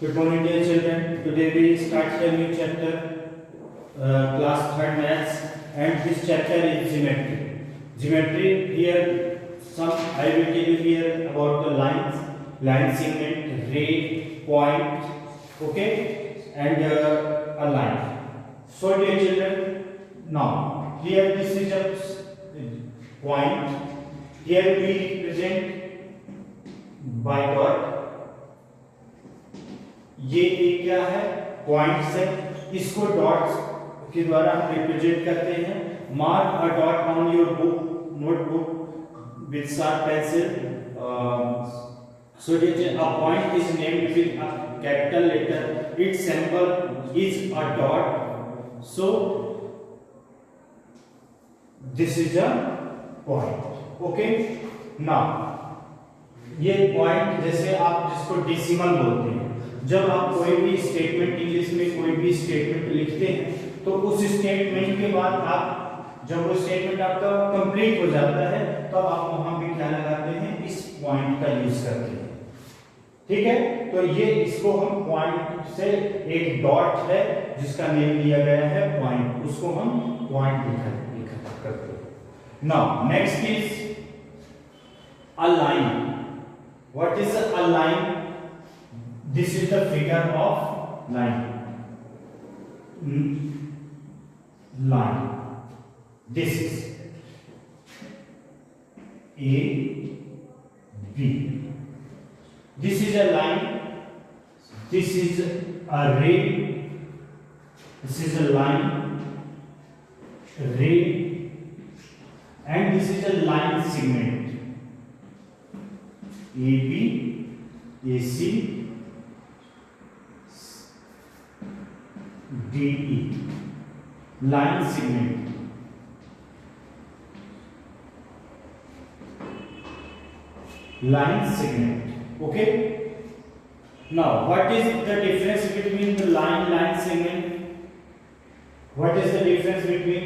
Good morning, dear children. Today we start a new chapter, class 3rd maths, and this chapter is geometry. Geometry here, I will tell you here about the lines, line segment, ray, point, okay, and a line. So, dear children, now here this is a point. Here we represent by dot. ये एक क्या है, points है, इसको dots के द्वारा हम represent करते हैं. Mark a dot on your book notebook with sharp pencil. So a point is named with a capital letter. Its symbol is a dot. So this is a point. Okay. Now ये point जैसे आप जिसको decimal बोलते हैं, जब आप कोई भी स्टेटमेंट इंग्लिश में कोई भी स्टेटमेंट लिखते हैं तो उस स्टेटमेंट के बाद आप जब वो स्टेटमेंट आपका कंप्लीट हो जाता है तो आप वहां भी क्या लगाते हैं, इस पॉइंट का यूज करते हैं. ठीक है, तो ये इसको हम पॉइंट से एक डॉट है जिसका नेम दिया गया है पॉइंट, उसको हम पॉइंट लिखा करते हैं. Now next is a line. What is a line? This is the figure of line. Line. This is A, B. This is a line. This is a ray. This is a line. Ray. And this is a line segment. AB, AC. DE, line segment. Line segment. Okay. Now, what is the difference between the line segment? What is the difference between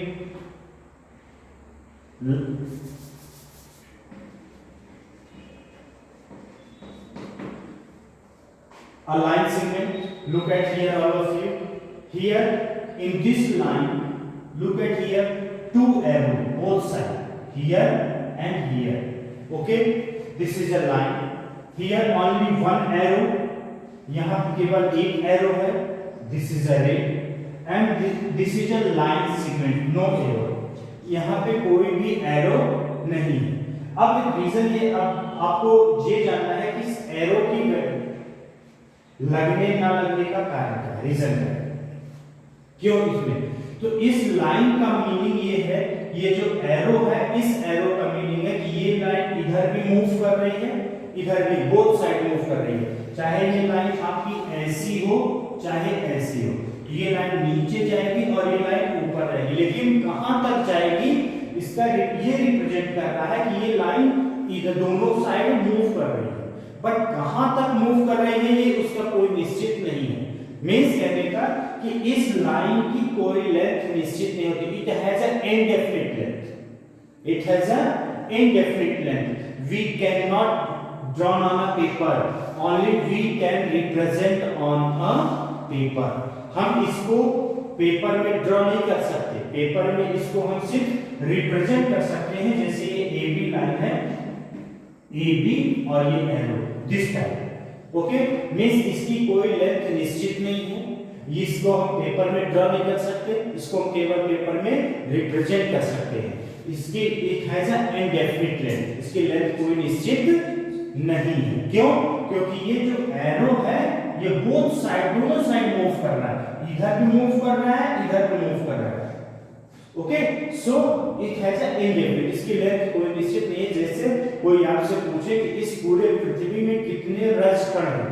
a line segment? Look at here, all of you. Here in this line, look at here, two arrows both sides, here and here. Okay, this is a line. Here only one arrow. यहाँ केवल एक arrow है. This is a ray, and this is a line segment, no arrow. यहाँ पे कोई भी arrow नहीं है. अब रीजन ये, अब आपको ये जानना है कि इस arrow की लगने ना लगने का कारण क्या है, रीजन क्या है, क्यों इसमें. तो इस लाइन का मीनिंग ये है, ये जो एरो है, इस एरो का मीनिंग है कि ये लाइन इधर भी मूव कर रही है, इधर भी, बोथ साइड मूव कर रही है. चाहे ये लाइन आपकी ऐसी हो चाहे ऐसी हो, ये लाइन नीचे जाएगी और ये लाइन ऊपर रहेगी, लेकिन कहां तक जाएगी इसका ये रिप्रेजेंट कर रहा है कि ये लाइन इधर दोनों साइड मूव कर रही है, बट कहां तक मूव कर रही है ये उसका कोई निश्चित नहीं है. मीन्स कहने का कि इस लाइन की कोई लेंथ निश्चित नहीं होती. It has a indefinite length. It has a indefinite length. We can not drawn on a paper, only we can represent on a paper. हम इसको पेपर में ड्रॉ नहीं कर सकते, पेपर में इसको हम सिर्फ रिप्रेजेंट कर सकते हैं. जैसे ये ए बी लाइन है, ए बी और ये arrow, this type. Okay, means इसकी कोई लेंथ निश्चित नहीं है. इसको हम पेपर में ड्रॉ नहीं कर सकते, इसको हम केवल पेपर में रिप्रेजेंट कर सकते हैं. इसकी it has a indefinite length, इसकी लेंथ कोई निश्चित नहीं है. क्यों? क्योंकि ये जो एरो है ये बोथ साइड, दोनों साइड मूव कर रहा है, इधर भी मूव कर रहा है, इधर भी मूव कर रहा है. Okay, so it has a indefinite, इसकी लेंथ कोई निश्चित नहीं है. जैसे कोई आपसे पूछे कि इस पूरे पृथ्वी में कितने रजकण हैं,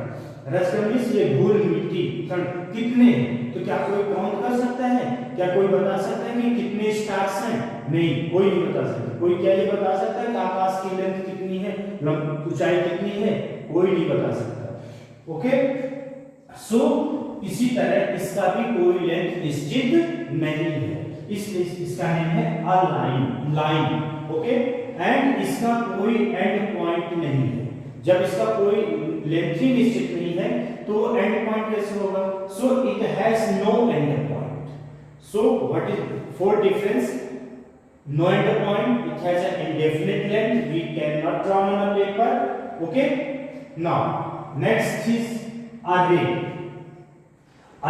रजकण मींस ये धूल मिट्टी कण कितने हैं, तो क्या कोई काउंट कर सकता है? क्या कोई बता सकता है कि कितने स्टार्स हैं? नहीं, कोई नहीं बता सकता. कोई क्या ये बता सकता है कि आकाश की लेंथ कितनी है, ऊंचाई कितनी है? कोई नहीं बता सकता. ओके, सो इसी तरह इसका भी कोई लेंथ निश्चित नहीं है, इसलिए इसका नेम है अ लाइन. ओके, एंड इसका कोई एंड पॉइंट नहीं है. जब इसका कोई लेंथ ही निश्चित नहीं है तो एंड पॉइंट पॉइंट कैसे होगा? So it has no end point. So what is for difference? No end point, it has an indefinite length, we cannot draw on a paper. Okay, now next is array.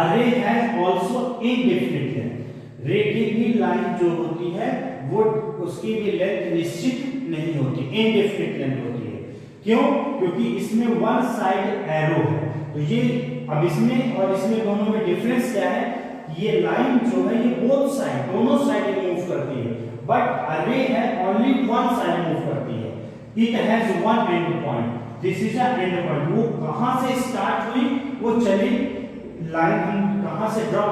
Array has also indefinite length. रे की भी line जो होती है वो उसकी भी length निश्चित नहीं होती, इनडेफिनिट लेंथ होती है. क्यों? क्योंकि इसमें वन साइड एरो है. तो ये अब इसमें और इसमें दोनों में डिफरेंस क्या है? ये लाइन जो है ये बोथ साइड, दोनों साइड मूव करती है, बट अरे है ओनली वन साइड मूव करती है. It has one and point. This is a and point. वो कहां से स्टार्ट हुई, वो चली लाइन हम कहां से ड्रॉ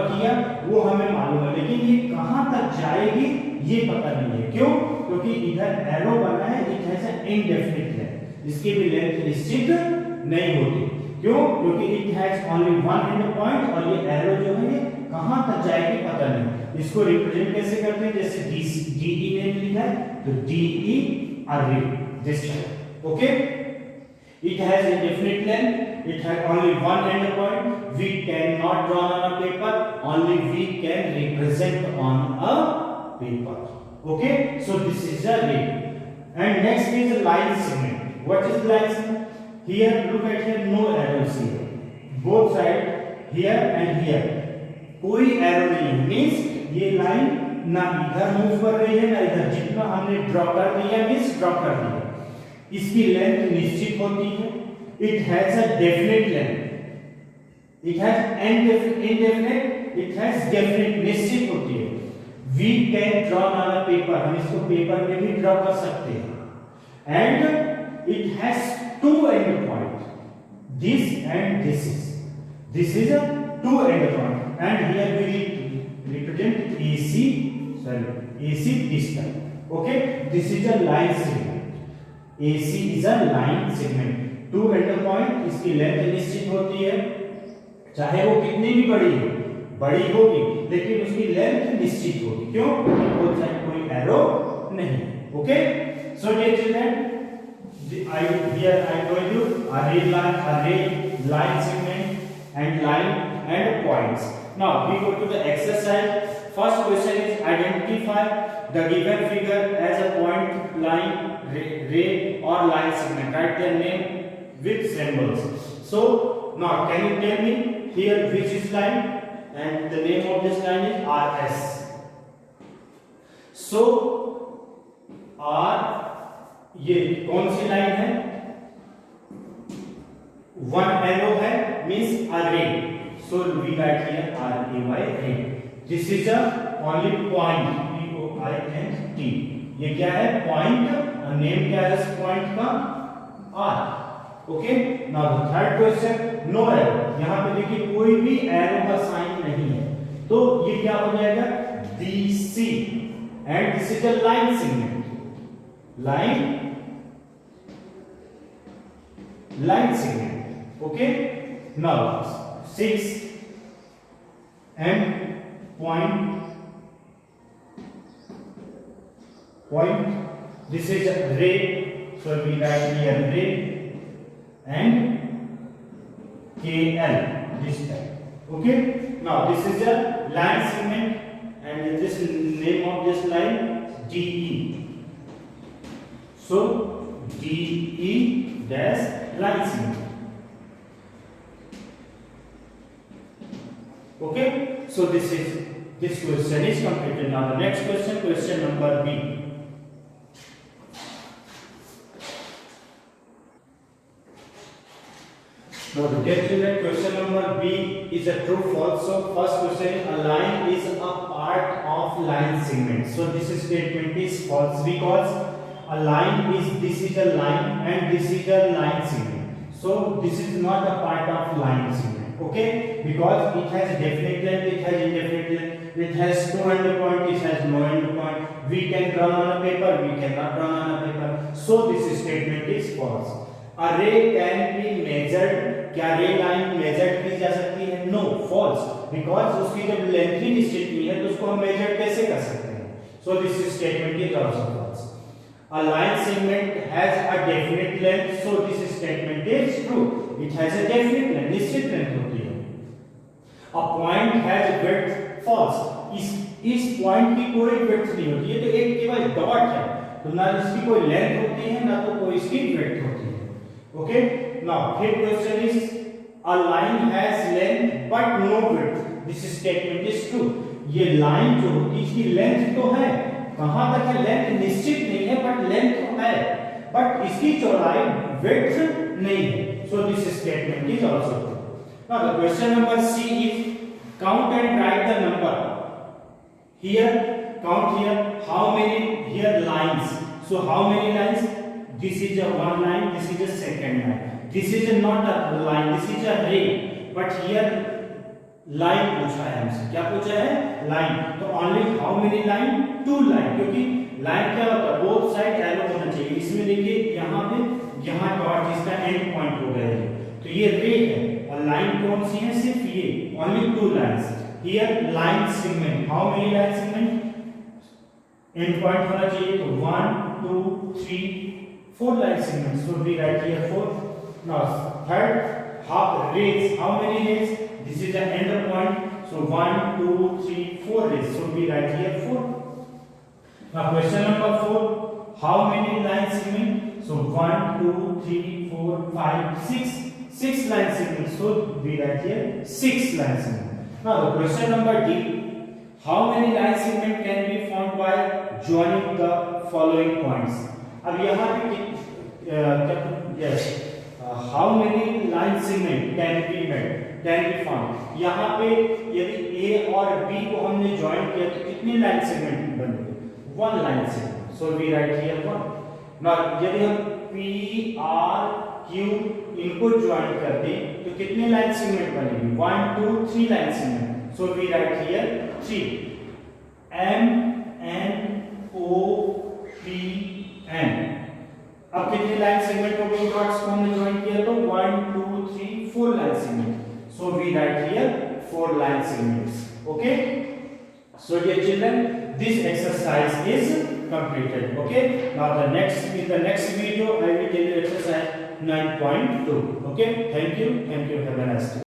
किया वो हमें मालूम है, लेकिन ये कहां तक जाएगी ये पता नहीं है. क्यों? क्योंकि इधर एरो बना है, it has an indefinite length, इसकी भी लेंथ निश्चित नहीं होती. क्यों? क्योंकि it has only one and point और ये एरो जो है ये कहां तक जाएगी पता नहीं. इसको रिप्रेजेंट कैसे करते हैं? जैसे DE ने लिखा है तो DE array this type. Okay, it has indefinite length, it has only one end point, we cannot draw on a paper, only we can represent on a paper. Okay, so this is a ray. And next is a line segment. What is line segment? Here look at here, no arrows here, both side here and here कोई arrow नहीं है. Means ये line ना इधर move कर रही है ना इधर, जितना हमने ड्रॉ कर दिया मींस ड्रॉ कर दिया. इसकी लेंथ निश्चित होती है. It has a definite length, it has indefinite, it has definite, निश्चित होती है. We can draw on a paper, हम इसको पेपर में भी ड्रॉ कर सकते हैं. And it has two end point, this and this is a two end point. And here we represent AC this time. Okay, this is a line segment. AC is a line segment. Two end point, इसकी length निश्चित होती है, चाहे वो कितनी भी बड़ी होगी लेकिन उसकी लेंथ निश्चित होगी. क्यों? क्योंकि बोथ साइड कोई एरो नहीं. Okay, so dear children, I told you array line segment and line and points. Now we go to the exercise. First question is identify the given figure as a point, line, ray or line segment. Write their name with symbols. So now can you tell me here which is line? And the name of this line is RS. So R ये कौन सी line है? One arrow है, means a ray. So we write here ray. This is a only point, point. ये क्या है? Point. और name क्या है इस पॉइंट का? R. Okay. Now the third question, no arrow. यहाँ पे देखिए कोई भी एरो का साइन नहीं है, तो ये क्या हो जाएगा? BC. And this is a line segment. Line segment. Okay. Now 6 and point. This is a ray, so we write here ray and KL this type. Okay. Now this is a line segment and this name of this line DE. So DE dash line segment. Okay, so this question is completed. Now the next question number B. Now the next question number B is a true false. So first question, a line is a part of line segment. So this statement is false because a line is, this is a line and this is a line segment. So this is not a part of line segment. Okay, because it has definite length, it has indefinite length, it has two end point, it has no end point. We can draw on a paper, we cannot draw on a paper. So this statement is false. A ray can be measured. क्या रे line major की जा सकती है? No, false, because उसकी जब length ही निश्चित नहीं है तो उसको हम मेजर कैसे कर सकते हैं? So this statement is also false. A line segment has a definite length, so this statement is true. It has a definite length, निश्चित लेंथ होती है। A point has width false, इस पॉइंट की कोई विड्थ नहीं होती है, तो एक केवल डॉट है, तो ना इसकी कोई लेंथ होती है ना तो कोई इसकी विड्थ होती है। ओके, नाउ फिर question is a line has length but no width, this statement is true. ये लाइन जो होती है इसकी लेंथ तो है, कहां तक है लेंथ निश्चित नहीं है, बट लेंथ तो है, बट इसकी चौड़ाई विड्थ नहीं है, so this statement is also true. Now the question number C is count and write the number. Here, count here, how many here lines. So how many lines? This is a one line, this is a second line. This is not a line, this is a ray. But here line पूछा है हमसे, क्या पूछा है? line. तो only how many line? Two line. क्योंकि line क्या होता है? Both side arrow होना चाहिए. इसमें देखिए यहाँ पे यहाँ डॉट जिसका एंड पॉइंट हो गया है, तो ये रे है। और लाइन कौन सी है? सिर्फ ये, only two lines. Here line segment, how many line segment? End point होना चाहिए, तो 1 2 3 4 line segments, so we write here 4. Now third, half rays, how many rays? This is the end point, so 1 2 3 4 rays, so we write here 4. Now question number 4, how many line segment? So 1 2 3 4 5 6 line segments, so we write here 6 line segments. Now the question number D, how many line segment can be formed by joining the following points? अब यहाँ पे how many line segment can be formed? यहाँ पे यदि A और B को हमने join किया तो कितने line segment बनेंगे? One line segment, so we write here 1. Now यदि हम P R Q इनको ज्वाइन कर दें तो कितने लाइन सेगमेंट बनेंगे? 1 2 3 line segment, so we write here 3. M N O P N, अब कितने लाइन सेगमेंट हो गए? डॉट्स को हमने ज्वाइन किया तो 1 2 3 4 line segment, so we write here 4 line segments. Okay, so dear children, this exercise is completed. Okay, now in the next video I will tell you exercise 9.2. Okay, thank you, have a nice day.